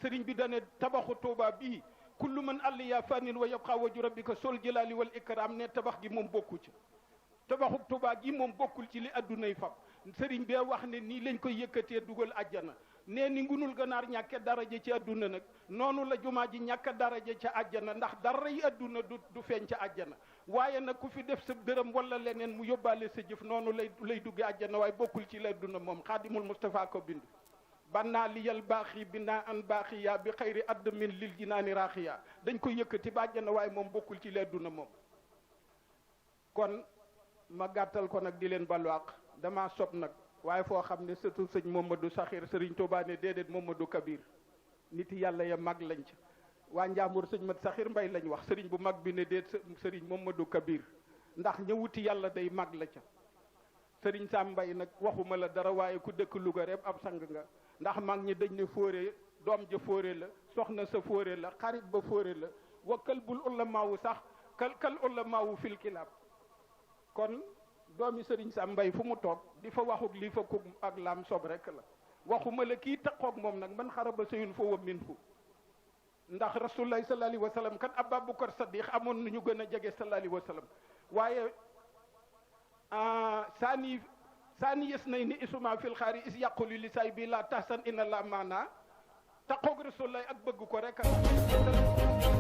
sëriñ bi dane tabaxu Tuuba bii kullu man alliya fanin wa yabqa wajhu rabbika sol jalaali wal ikram ne tabax gi moom bokku ci tabaxu Tuuba gi moom bokkul ci li addunay fab sëriñ bee wax ne nii lañ koy yëkkatee dugal àjjana nee ni ngunul ganaar ñàkke daraja ci adduna nag noonu la jumaa ji ñàkk daraja ca àjjana ndax dara yi adduna du feeñ ca àjjana waaye nag ku fi def sa dërëm wala leneen mu yóbbaale sa jëf noonu lay dugge àjjana waaye bokkul ci la adduna moom xaadimul Mustafa ko bind bannaa liyal baaxi binaa an baaxiya bi xayri add min lil jinaani raaxiya dañ koy yëkkati ba àjjana waaye moom bokkul ci la adduna moom kon ma gàttal ko nag di leen balwaaq dama sob nag waaye foo xam ne surtout sëñ Momadou Saxir sëriñ Touba ne déedéet Momadou Kabir nit yàlla ya mag lañ ca waa Njaambur sëñ Mat Saxir Mbay lañ wax sëriñ bu mag bi ne déet sëriñ Momadou Kabir ndax ñëwuti yàlla day mag la ca sëriñ Sam Mbay nag waxuma la dara waaye ku dëkk Louga rek ab sang nga ndax mag ñi dañ ne fóore doom ja fóore la soxna sa fóore la xarit ba fóore la wa kalbul ulamaawu sax kal ulamaawu fil kilaab kon doomi sëriñ Sam Mbay fu mu toog di fa waxuk lii fa kug ak laam sob rek la waxuma la kii taqoog moom nag man xaraba sayun fa wa min fu ndax rasulullahi sallallahu alayhi wa sallam kat Abubakar Saddiq amoon nañu gën a jege sallallahu alayhi wa sallam waaye saani yes nay ni isuma fil xaari is yàquli li say bi la tahsan inna la maana taqoog rasulullahi ak bëgg ko rek